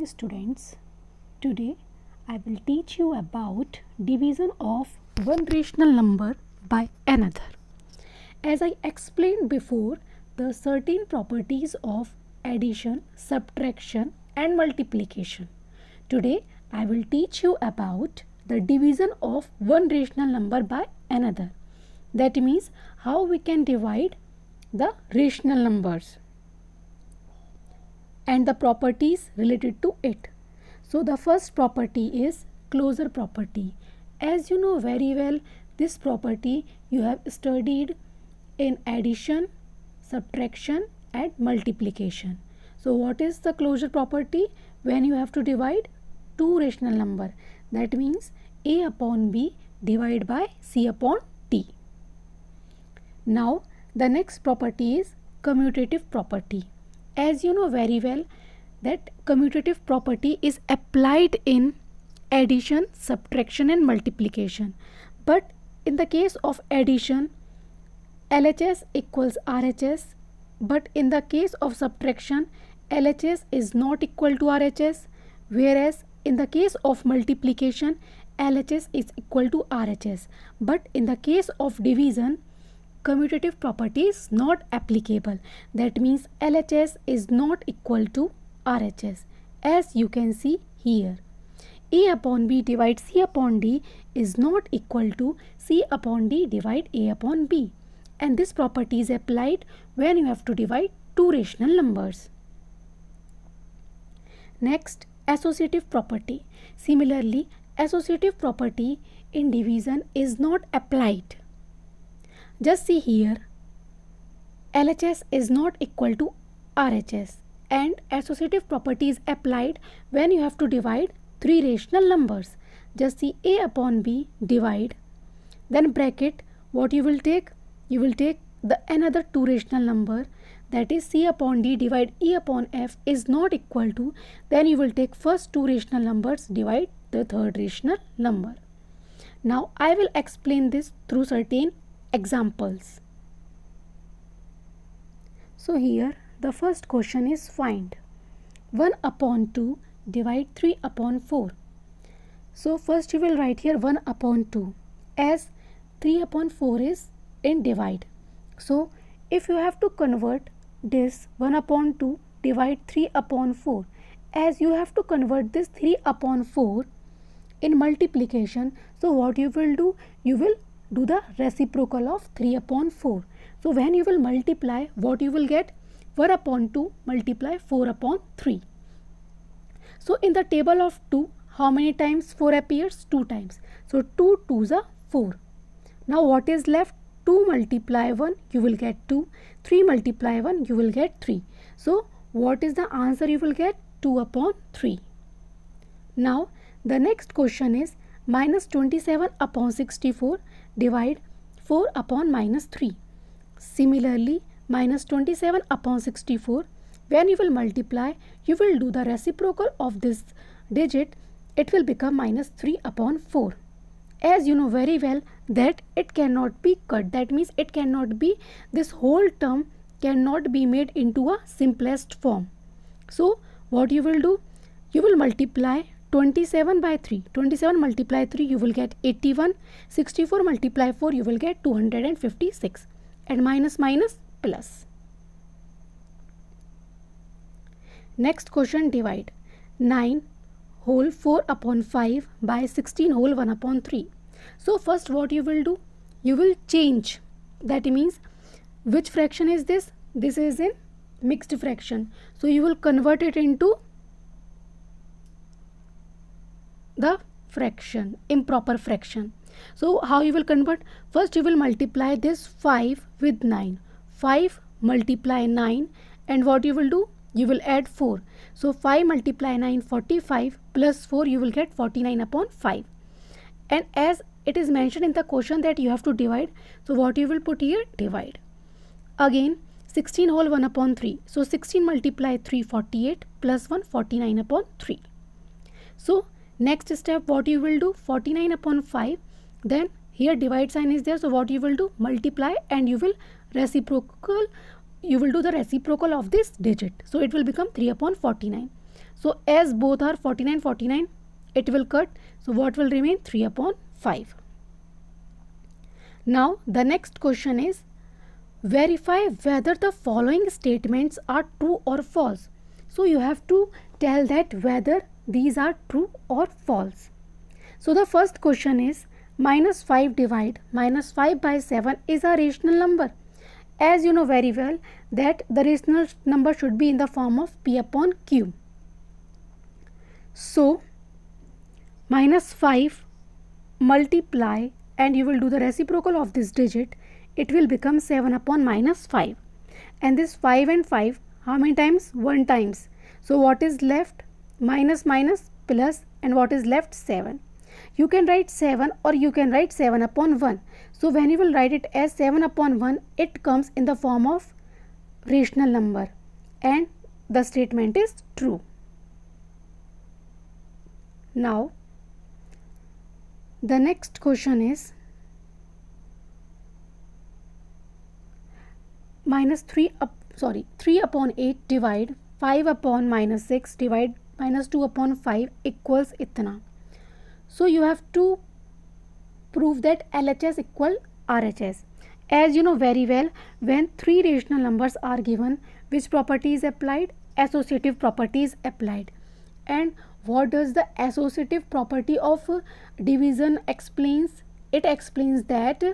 morning students. Today I will teach you about division of one rational number by another. As I explained before, the certain properties of addition, subtraction and multiplication. Today I will teach you about the division of one rational number by another. That means how we can divide the rational numbers and the properties related to it. So the first property is closure property. As you know very well, this property you have studied in addition, subtraction and multiplication. So what is the closure property? When you have to divide two rational number, that means a upon b divided by c upon d. Now the next property is commutative property. As you know very well that commutative property is applied in addition, subtraction and multiplication. But in the case of addition, LHS equals RHS, but in the case of subtraction, LHS is not equal to RHS, whereas in the case of multiplication, LHS is equal to RHS. But in the case of division, commutative property is not applicable. That means LHS is not equal to RHS, as you can see here. A upon B divide C upon D is not equal to C upon D divide A upon B. And this property is applied when you have to divide two rational numbers. Next, associative property. Similarly, associative property in division is not applied. Just see here, LHS is not equal to RHS and associative property is applied when you have to divide three rational numbers. Just see A upon B divide, then bracket, what you will take? You will take the another two rational number, that is C upon D divide E upon F is not equal to, then you will take first two rational numbers divide the third rational number. Now I will explain this through certain examples. So here the first question is find 1 upon 2 divide 3 upon 4. So first you will write here 1 upon 2, as 3 upon 4 is in divide. So if you have to convert this 1 upon 2 divide 3 upon 4, as you have to convert this 3 upon 4 in multiplication, so what you will do? You will do the reciprocal of 3 upon 4. So when you will multiply, what you will get? 1 upon 2 multiply 4 upon 3. So in the table of 2, how many times 4 appears? 2 times. So 2 2s are 4. Now what is left? 2 multiply 1, you will get 2. 3 multiply 1, you will get 3. So what is the answer you will get? 2 upon 3. Now the next question is minus 27 upon 64 divide 4 upon minus 3. Similarly, minus 27 upon 64, when you will multiply, you will do the reciprocal of this digit, it will become minus 3 upon 4. As you know very well that it cannot be cut, that means it cannot be, this whole term cannot be made into a simplest form. So what you will do? You will multiply 27 by 3. 27 multiply 3, you will get 81. 64 multiply 4, you will get 256. And minus minus plus. Next question, divide 9 whole 4 upon 5 by 16 whole 1 upon 3. So first what you will do? You will change. That means which fraction is this? This is in mixed fraction. So you will convert it into the fraction, improper fraction. So how you will convert? First you will multiply this 5 with 9. 5 multiply 9, and what you will do? You will add 4. So 5 multiply 9, 45 plus 4, you will get 49 upon 5. And as it is mentioned in the question that you have to divide, so what you will put here? Divide. Again 16 whole 1 upon 3. So 16 multiply 3, 48 plus 1, 49 upon 3. So next step, what you will do? 49 upon 5. Then here divide sign is there. So what you will do? Multiply and you will reciprocal. You will do the reciprocal of this digit. So it will become 3 upon 49. So as both are 49, 49, it will cut. So what will remain? 3 upon 5. Now the next question is, verify whether the following statements are true or false. So you have to tell that whether these are true or false. So the first question is, minus 5 divide minus 5 by 7 is a rational number. As you know very well that the rational number should be in the form of P upon Q. So minus 5 multiply and you will do the reciprocal of this digit, it will become 7 upon minus 5. And this 5 and 5, how many times? 1 times. So what is left? Minus minus plus, and what is left? 7. You can write 7 or you can write 7 upon 1. So when you will write it as 7 upon 1, it comes in the form of rational number and the statement is true. Now the next question is, minus 3 upon 8 divide 5 upon minus 6 divide minus 2 upon 5 equals itna. So you have to prove that LHS equal RHS. As you know very well, when 3 rational numbers are given, which property is applied? Associative property is applied. And what does the associative property of division explains? It explains that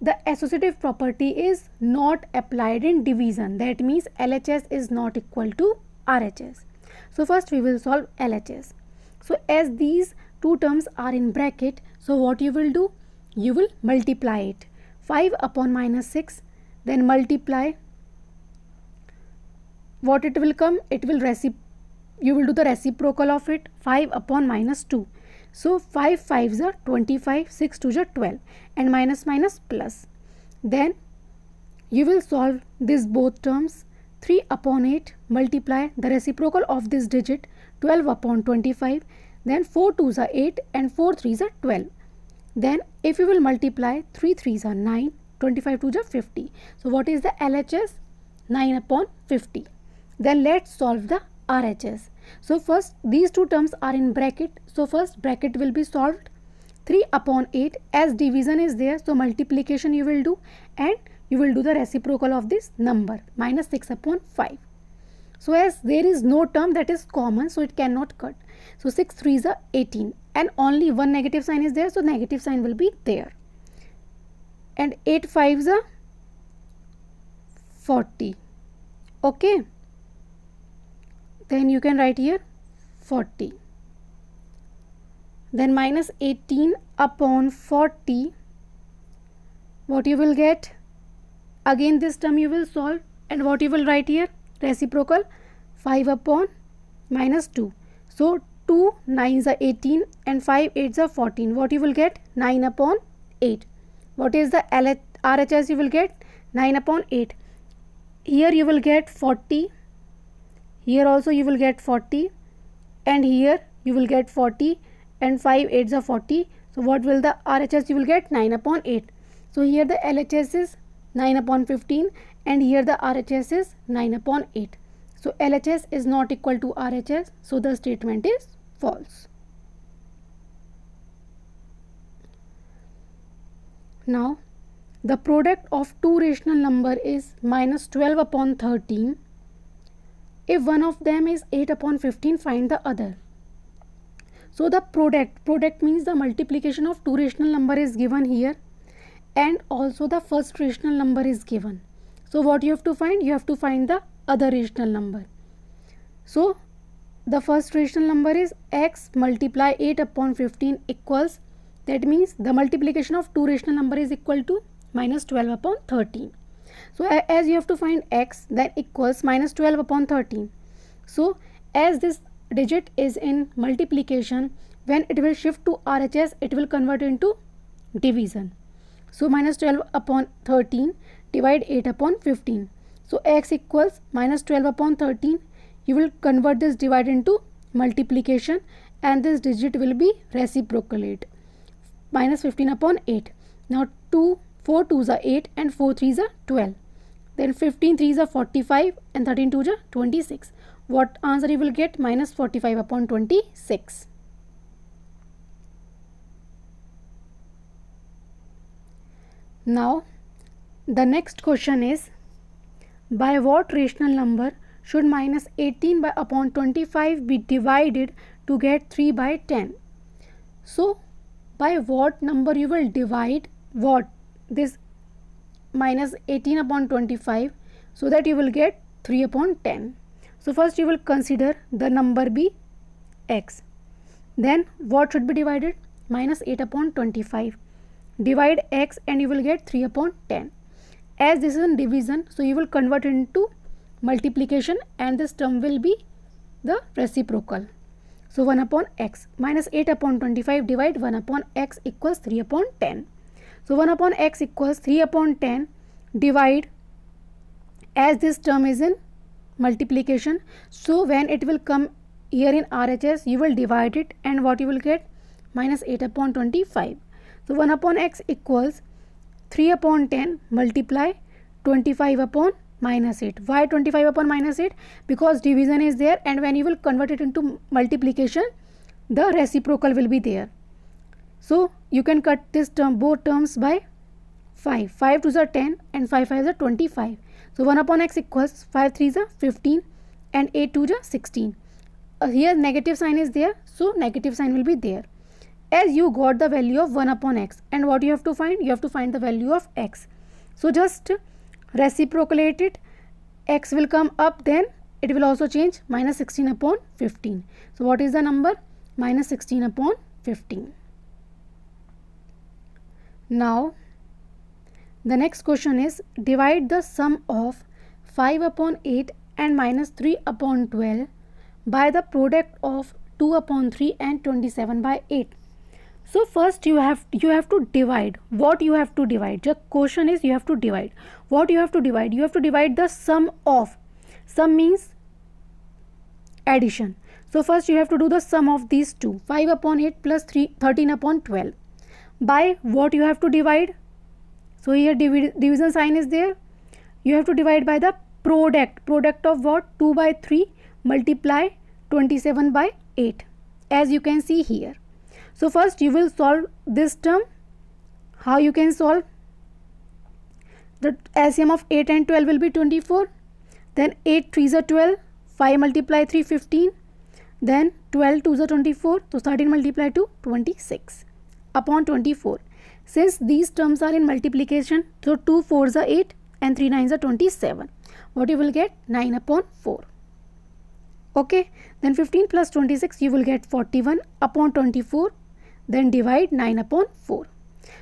the associative property is not applied in division. That means LHS is not equal to RHS. So first we will solve LHS. So as these two terms are in bracket, so what you will do? You will multiply it. 5 upon minus 6, then multiply. What it will come? It will you will do the reciprocal of it. 5 upon minus 2. So 5 5s are 25, 6 2s are 12, and minus minus plus. Then you will solve this both terms. 3 upon 8 multiply the reciprocal of this digit, 12 upon 25. Then 4 2s are 8 and 4 3s are 12. Then if you will multiply, 3 3s are 9, 25 2s are 50. So what is the LHS? 9 upon 50. Then let's solve the RHS. So first these two terms are in bracket. So first bracket will be solved. 3 upon 8, as division is there, so multiplication you will do and you will do the reciprocal of this number, minus 6 upon 5. So as there is no term that is common, so it cannot cut. So 6 3s are 18 and only one negative sign is there, so negative sign will be there. And 8 5s are 40. Okay. Then you can write here 40. Then minus 18 upon 40. What you will get? Again this term you will solve, and what you will write here? Reciprocal. 5 upon minus 2. So 2 9s are 18 and 5 8s are 14. What you will get? 9 upon 8. What is the RHS you will get? 9 upon 8. Here you will get 40. Here also you will get 40, and here you will get 40, and 5 8s are 40. So what will the RHS you will get? 9 upon 8. So here the LHS is 9 upon 15 and here the RHS is 9 upon 8. So LHS is not equal to RHS. So the statement is false. Now the product of two rational number is minus 12 upon 13. If one of them is 8 upon 15, find the other. So the product means the multiplication of two rational number is given here, and also the first rational number is given. So what you have to find? You have to find the other rational number. So the first rational number is x multiply 8 upon 15 equals, that means the multiplication of two rational number is equal to minus 12 upon 13. So as you have to find x, that equals minus 12 upon 13. So as this digit is in multiplication, when it will shift to RHS, it will convert into division. So minus 12 upon 13 divide 8 upon 15. So x equals minus 12 upon 13. You will convert this divide into multiplication and this digit will be reciprocate. Minus 15 upon 8. Now 4 2s are 8 and 4 3s are 12. then 15 3s are 45 and 13 2s are 26. What answer you will get? Minus 45 upon 26. Now the next question is, by what rational number should minus 18 by upon 25 be divided to get 3 by 10? So by what number you will divide what? This minus 18 upon 25, so that you will get 3 upon 10. So first you will consider the number be x. Then what should be divided? Minus 8 upon 25. Divide x and you will get 3 upon 10. As this is in division, so you will convert into multiplication and this term will be the reciprocal. So 1 upon x. Minus 8 upon 25 divide 1 upon x equals 3 upon 10. So 1 upon x equals 3 upon 10 divide, as this term is in multiplication, so when it will come here in RHS you will divide it and what you will get? Minus 8 upon 25. So 1 upon x equals 3 upon 10 multiply 25 upon minus 8. Why 25 upon minus 8? Because division is there and when you will convert it into multiplication, the reciprocal will be there. So you can cut this term, both terms by 5. 5 2s are 10 and 5 5s are 25. So 1 upon x equals 5 3s are 15 and 8 2s are 16. Here negative sign is there, so negative sign will be there. As you got the value of 1 upon x, and what you have to find? You have to find the value of x. So just reciprocate it, x will come up, then it will also change, minus 16 upon 15. So what is the number? Minus 16 upon 15. Now the next question is, divide the sum of 5 upon 8 and minus 3 upon 12 by the product of 2 upon 3 and 27 by 8. So first you have to divide. What you have to divide? The question is you have to divide. What you have to divide? You have to divide the sum of. Sum means addition. So first you have to do the sum of these two. 5 upon 8 plus 13 upon 12. By what you have to divide? So here division sign is there. You have to divide by the product. Product of what? 2 by 3 multiply 27 by 8. As you can see here. So first you will solve this term. How you can solve? The LCM of 8 and 12 will be 24. Then 8 3s are 12. 5 multiply 3 15. Then 12 2s are 24. So 13 multiply 2 26 upon 24. Since these terms are in multiplication, so 2 4s are 8 and 3 9s are 27. What you will get? 9 upon 4. Okay. Then 15 plus 26 you will get 41 upon 24. Then divide 9 upon 4.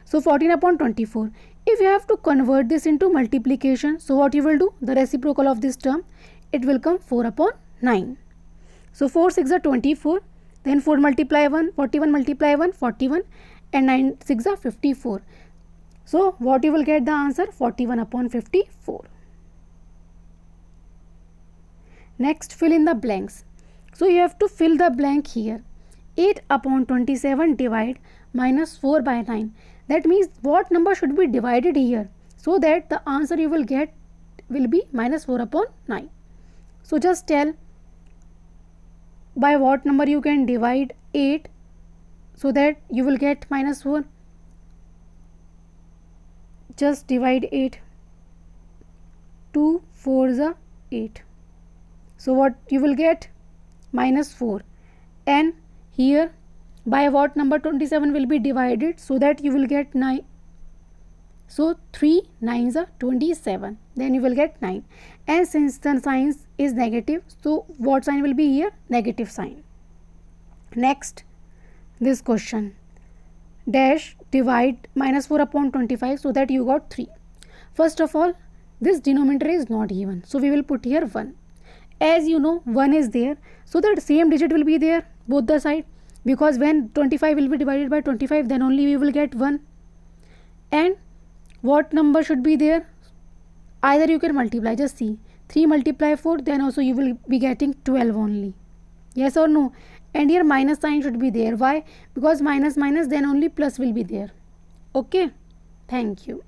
So 14 upon 24. If you have to convert this into multiplication, so what you will do? The reciprocal of this term, it will come 4 upon 9. So 4 6 are 24. Then 4 multiply 1, 41 multiply 1, 41 and 9 6 are 54. So what you will get the answer? 41 upon 54. Next, fill in the blanks. So you have to fill the blank here. 8 upon 27 divide minus 4 by 9. That means what number should be divided here, so that the answer you will get will be minus 4 upon 9. So just tell by what number you can divide 8 so that you will get minus 4. Just divide 8. 2 4s are 8. So what you will get? Minus 4. And here by what number 27 will be divided, so that you will get 9. So 3 9s are 27. Then you will get 9. And since the sign is negative, so what sign will be here? Negative sign. Next, this question. Dash divide minus 4 upon 25, so that you got 3. First of all, this denominator is not even, so we will put here 1. As you know, 1 is there, so that same digit will be there both the side, because when 25 will be divided by 25, then only we will get 1. And what number should be there? Either you can multiply, just see, 3 multiply 4, then also you will be getting 12 only. Yes or no? And here minus sign should be there. Why? Because minus minus, then only plus will be there. Okay. Thank you.